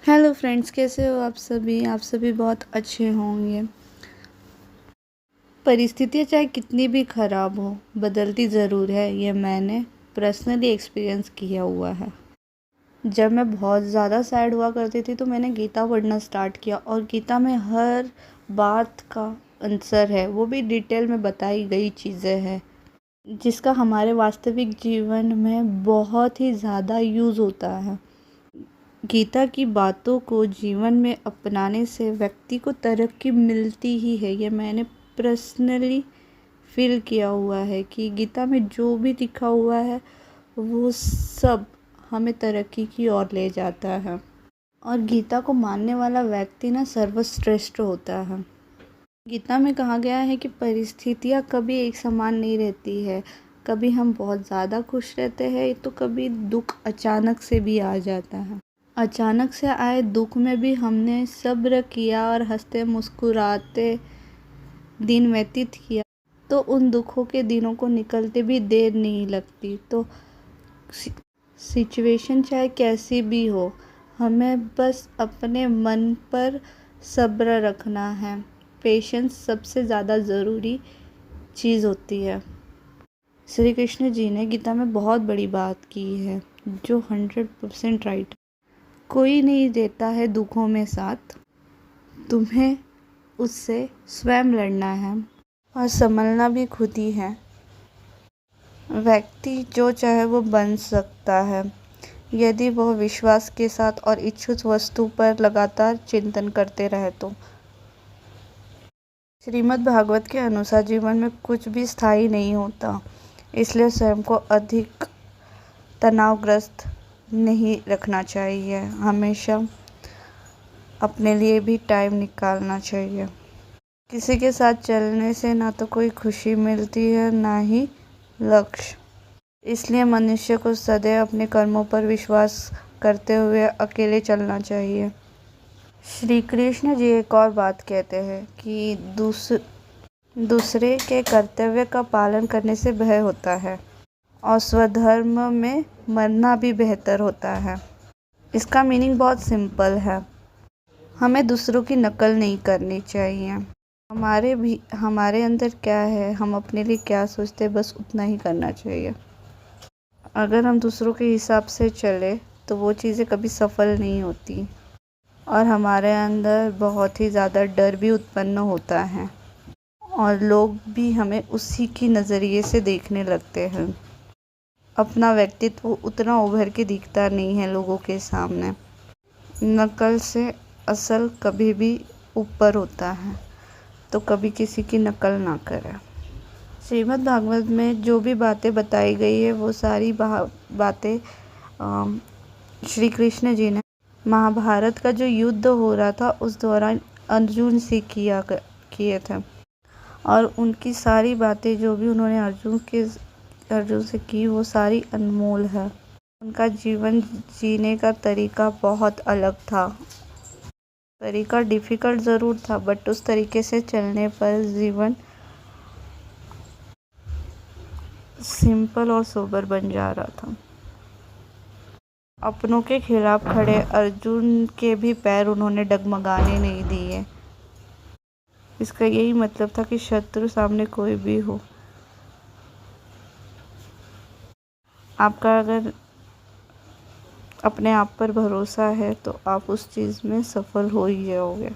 Hello friends, कैसे हो आप सभी बहुत अच्छे होंगे। परिस्थितियाँ चाहे कितनी भी ख़राब हो, बदलती ज़रूर है, ये मैंने पर्सनली एक्सपीरियंस किया हुआ है। जब मैं बहुत ज़्यादा सैड हुआ करती थी तो मैंने गीता पढ़ना स्टार्ट किया और गीता में हर बात का आंसर है, वो भी डिटेल में बताई गई चीज़ें हैं जिसका हमारे वास्तविक जीवन में बहुत ही ज़्यादा यूज़ होता है। गीता की बातों को जीवन में अपनाने से व्यक्ति को तरक्की मिलती ही है। ये मैंने पर्सनली फील किया हुआ है कि गीता में जो भी लिखा हुआ है वो सब हमें तरक्की की ओर ले जाता है। और गीता को मानने वाला व्यक्ति ना सर्वश्रेष्ठ होता है। गीता में कहा गया है कि परिस्थितियाँ कभी एक समान नहीं रहती है। कभी हम बहुत ज़्यादा खुश रहते हैं तो कभी दुख अचानक से भी आ जाता है। अचानक से आए दुख में भी हमने सब्र किया और हंसते मुस्कुराते दिन व्यतीत किया तो उन दुखों के दिनों को निकलते भी देर नहीं लगती। तो सिचुएशन चाहे कैसी भी हो, हमें बस अपने मन पर सब्र रखना है। पेशेंस सबसे ज़्यादा ज़रूरी चीज़ होती है। श्री कृष्ण जी ने गीता में बहुत बड़ी बात की है जो 100% राइट। कोई नहीं देता है दुखों में साथ, तुम्हें उससे स्वयं लड़ना है और संभलना भी खुद ही है। व्यक्ति जो चाहे वो बन सकता है यदि वह विश्वास के साथ और इच्छुक वस्तु पर लगातार चिंतन करते रहे तो। श्रीमद् भागवत के अनुसार जीवन में कुछ भी स्थायी नहीं होता, इसलिए स्वयं को अधिक तनावग्रस्त नहीं रखना चाहिए। हमेशा अपने लिए भी टाइम निकालना चाहिए। किसी के साथ चलने से ना तो कोई खुशी मिलती है ना ही लक्ष्य, इसलिए मनुष्य को सदैव अपने कर्मों पर विश्वास करते हुए अकेले चलना चाहिए। श्री कृष्ण जी एक और बात कहते हैं कि दूसरे के कर्तव्य का पालन करने से भय होता है और स्वधर्म में मरना भी बेहतर होता है। इसका मीनिंग बहुत सिंपल है। हमें दूसरों की नकल नहीं करनी चाहिए। हमारे अंदर क्या है, हम अपने लिए क्या सोचते हैं, बस उतना ही करना चाहिए। अगर हम दूसरों के हिसाब से चले तो वो चीज़ें कभी सफल नहीं होती और हमारे अंदर बहुत ही ज़्यादा डर भी उत्पन्न होता है और लोग भी हमें उसी की नज़रिए से देखने लगते हैं। अपना व्यक्तित्व उतना उभर के दिखता नहीं है लोगों के सामने। नकल से असल कभी भी ऊपर होता है, तो कभी किसी की नकल ना करें। श्रीमद् भागवत में जो भी बातें बताई गई है वो सारी बातें श्री कृष्ण जी ने महाभारत का जो युद्ध हो रहा था उस दौरान अर्जुन से किए थे और उनकी सारी बातें जो भी उन्होंने अर्जुन से की वो सारी अनमोल है। उनका जीवन जीने का तरीका बहुत अलग था। तरीका डिफ़िकल्ट ज़रूर था बट उस तरीके से चलने पर जीवन सिंपल और सोबर बन जा रहा था। अपनों के खिलाफ खड़े अर्जुन के भी पैर उन्होंने डगमगाने नहीं दिए। इसका यही मतलब था कि शत्रु सामने कोई भी हो, आपका अगर अपने आप पर भरोसा है तो आप उस चीज़ में सफल हो ही जाओगे।